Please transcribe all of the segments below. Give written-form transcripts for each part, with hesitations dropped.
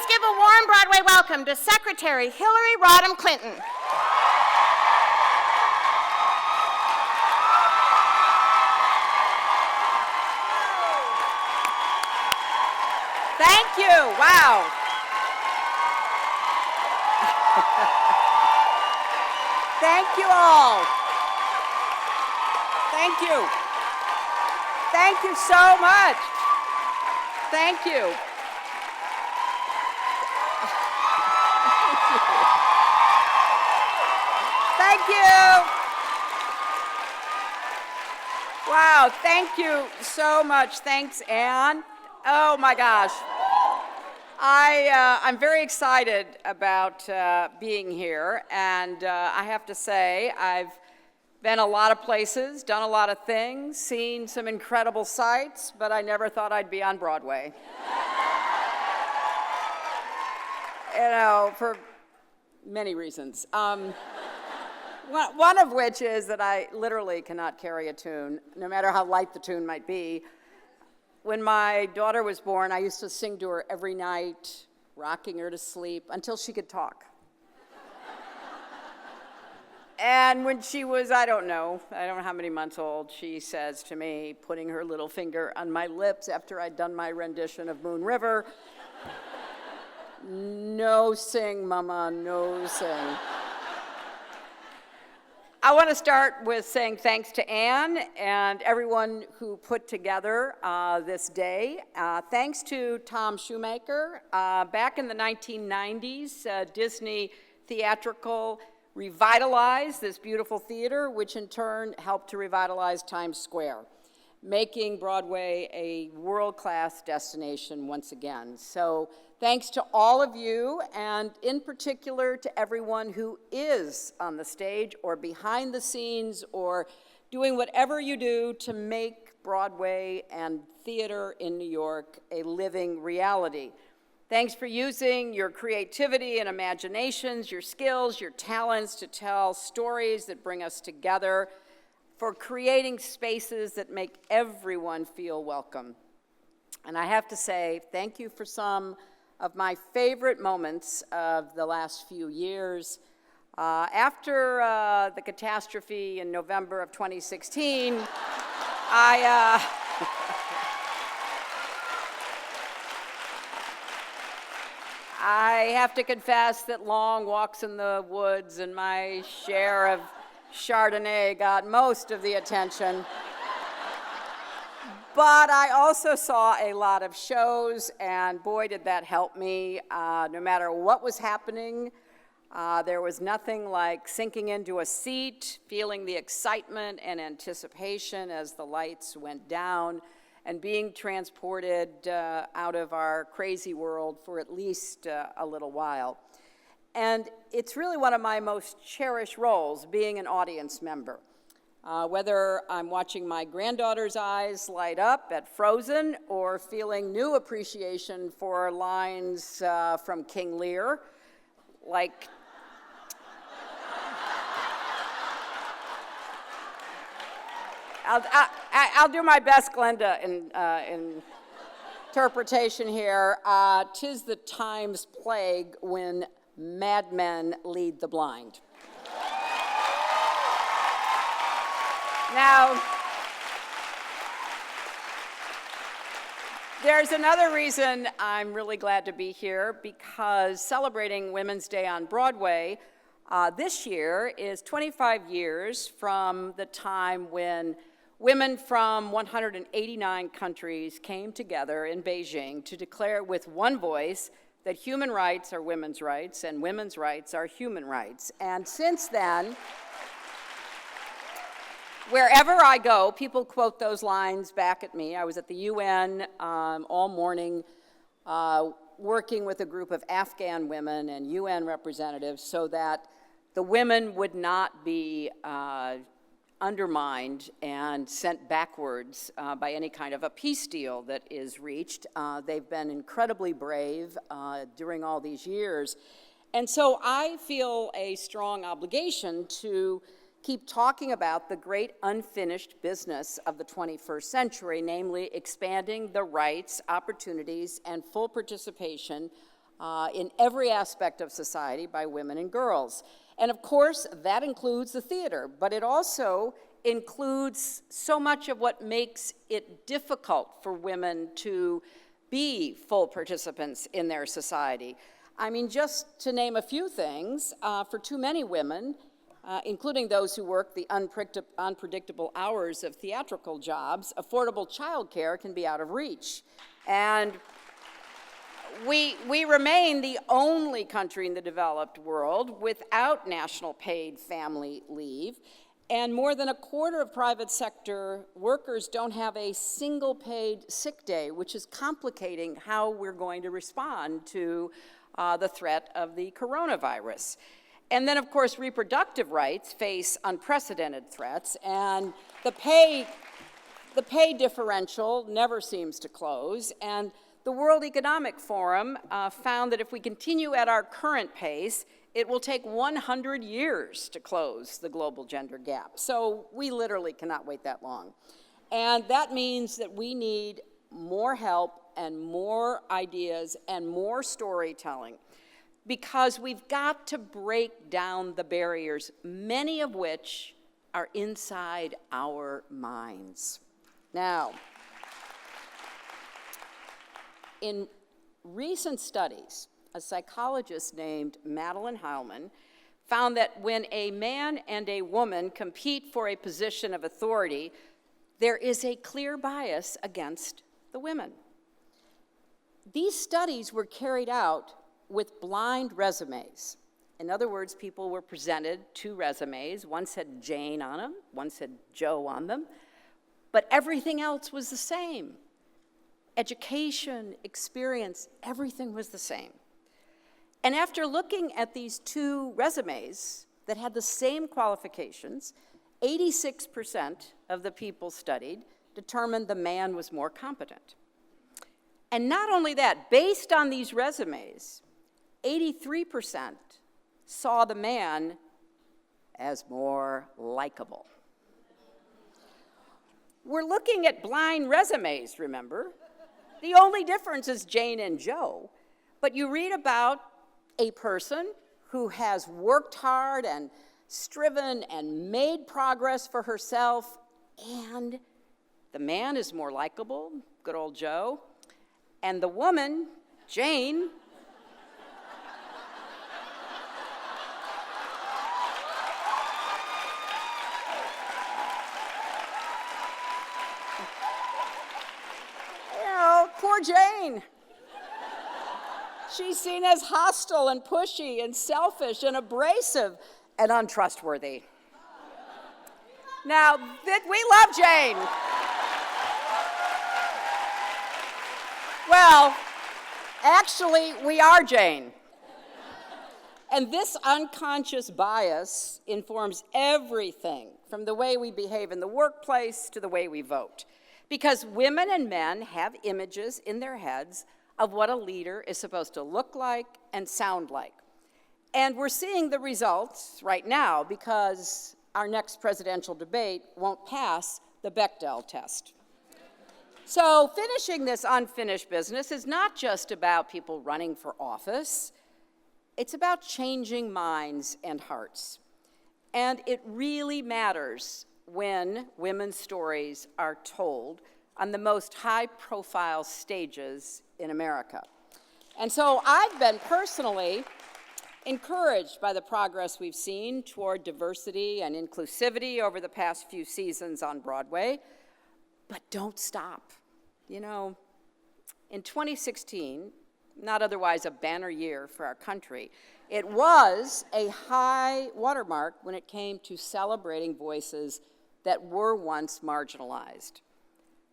give a warm Broadway welcome to Secretary Hillary Rodham Clinton. Thank you. Wow. Thank you all. Thank you. Thank you so much. Thank you. Thank you. Wow, thank you so much. Thanks, Anne. Oh my gosh. I'm very excited about being here, and I have to say I've been a lot of places, done a lot of things, seen some incredible sights, but I never thought I'd be on Broadway. You know, for many reasons. One of which is that I literally cannot carry a tune, no matter how light the tune might be. When my daughter was born, I used to sing to her every night, rocking her to sleep until she could talk. And when she was, I don't know how many months old, she says to me, putting her little finger on my lips after I'd done my rendition of Moon River, "No sing, Mama, no sing." I want to start with saying thanks to Anne and everyone who put together this day. Thanks to Tom Shoemaker. Back in the 1990s, Disney Theatrical revitalized this beautiful theater, which in turn helped to revitalize Times Square, making Broadway a world-class destination once again. So thanks to all of you, and in particular to everyone who is on the stage or behind the scenes or doing whatever you do to make Broadway and theater in New York a living reality. Thanks for using your creativity and imaginations, your skills, your talents to tell stories that bring us together, for creating spaces that make everyone feel welcome. And I have to say, thank you for some of my favorite moments of the last few years. After the catastrophe in November of 2016, I have to confess that long walks in the woods and my share of Chardonnay got most of the attention. But I also saw a lot of shows, and boy, did that help me. No matter what was happening, there was nothing like sinking into a seat, feeling the excitement and anticipation as the lights went down, and being transported out of our crazy world for at least a little while. And it's really one of my most cherished roles, being an audience member. Whether I'm watching my granddaughter's eyes light up at Frozen or feeling new appreciation for lines from King Lear, like I'll do my best, Glenda, in interpretation here. 'Tis the time's plague when madmen lead the blind. Now, there's another reason I'm really glad to be here, because celebrating Women's Day on Broadway this year is 25 years from the time when women from 189 countries came together in Beijing to declare with one voice that human rights are women's rights and women's rights are human rights. And since then, wherever I go, people quote those lines back at me. I was at the UN all morning working with a group of Afghan women and UN representatives so that the women would not be undermined and sent backwards by any kind of a peace deal that is reached. They've been incredibly brave during all these years. And so I feel a strong obligation to keep talking about the great unfinished business of the 21st century, namely expanding the rights, opportunities, and full participation in every aspect of society by women and girls. And of course, that includes the theater, but it also includes so much of what makes it difficult for women to be full participants in their society. I mean, just to name a few things, for too many women, including those who work the unpredictable hours of theatrical jobs, affordable childcare can be out of reach. And we remain the only country in the developed world without national paid family leave, and more than a quarter of private sector workers don't have a single paid sick day, which is complicating how we're going to respond to the threat of the coronavirus. And then, of course, reproductive rights face unprecedented threats, and the pay differential never seems to close. And the World Economic Forum found that if we continue at our current pace, it will take 100 years to close the global gender gap. So we literally cannot wait that long. And that means that we need more help and more ideas and more storytelling, because we've got to break down the barriers, many of which are inside our minds. Now, in recent studies, a psychologist named Madeline Heilman found that when a man and a woman compete for a position of authority, there is a clear bias against the women. These studies were carried out with blind resumes. In other words, people were presented two resumes. One said Jane on them, one said Joe on them, but everything else was the same. Education, experience, everything was the same. And after looking at these two resumes that had the same qualifications, 86% of the people studied determined the man was more competent. And not only that, based on these resumes, 83% saw the man as more likable. We're looking at blind resumes, remember? The only difference is Jane and Joe. But you read about a person who has worked hard and striven and made progress for herself, and the man is more likable, good old Joe, and the woman, Jane, poor Jane. She's seen as hostile and pushy and selfish and abrasive and untrustworthy. Now, we love Jane. Well, actually, we are Jane. And this unconscious bias informs everything from the way we behave in the workplace to the way we vote. Because women and men have images in their heads of what a leader is supposed to look like and sound like. And we're seeing the results right now because our next presidential debate won't pass the Bechdel test. So finishing this unfinished business is not just about people running for office. It's about changing minds and hearts. And it really matters when women's stories are told on the most high-profile stages in America. And so I've been personally encouraged by the progress we've seen toward diversity and inclusivity over the past few seasons on Broadway, but don't stop. You know, in 2016, not otherwise a banner year for our country, it was a high watermark when it came to celebrating voices that were once marginalized.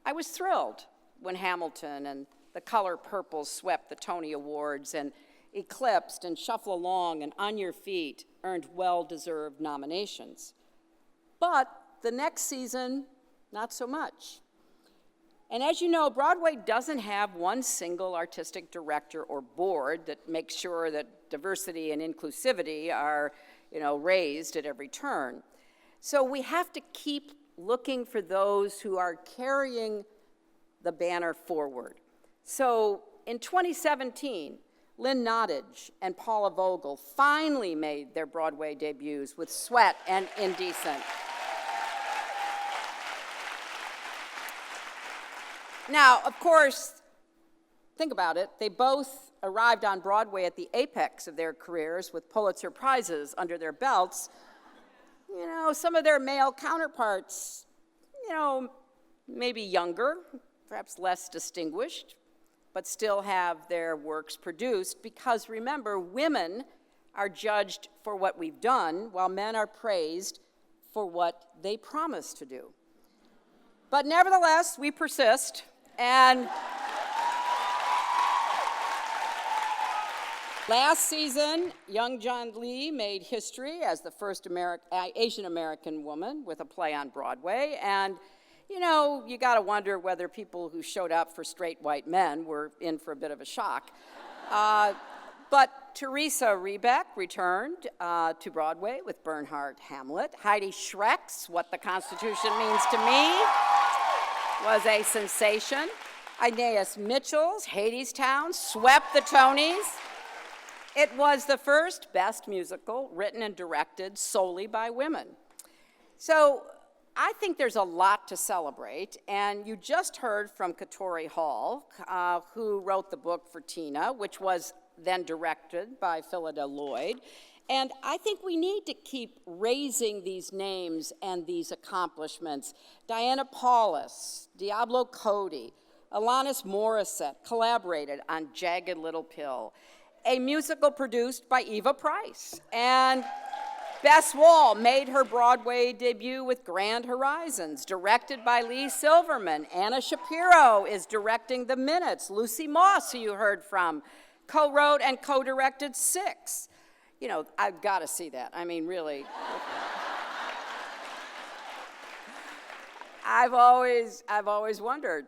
I was thrilled when Hamilton and The Color Purple swept the Tony Awards, and Eclipsed and Shuffle Along and On Your Feet earned well-deserved nominations. But the next season, not so much. And as you know, Broadway doesn't have one single artistic director or board that makes sure that diversity and inclusivity are, raised at every turn. So we have to keep looking for those who are carrying the banner forward. So in 2017, Lynn Nottage and Paula Vogel finally made their Broadway debuts with Sweat and Indecent. Now, of course, think about it, they both arrived on Broadway at the apex of their careers with Pulitzer Prizes under their belts. You know, some of their male counterparts, you know, maybe younger, perhaps less distinguished, but still have their works produced because, remember, women are judged for what we've done while men are praised for what they promise to do. But nevertheless, we persist, and last season, young John Lee made history as the first Asian American woman with a play on Broadway, and you know, you gotta wonder whether people who showed up for straight white men were in for a bit of a shock. But Teresa Rebeck returned to Broadway with Bernhardt Hamlet. Heidi Schreck's What the Constitution Means to Me was a sensation. Aeneas Mitchell's Hadestown swept the Tonys. It was the first Best Musical written and directed solely by women. So I think there's a lot to celebrate, and you just heard from Katori Hall, who wrote the book for Tina, which was then directed by Phillida Lloyd. And I think we need to keep raising these names and these accomplishments. Diana Paulus, Diablo Cody, Alanis Morissette collaborated on Jagged Little Pill, a musical produced by Eva Price. And Bess Wall made her Broadway debut with Grand Horizons, directed by Lee Silverman. Anna Shapiro is directing The Minutes. Lucy Moss, who you heard from, co-wrote and co-directed Six. You know, I've got to see that. I mean, really. I've always wondered,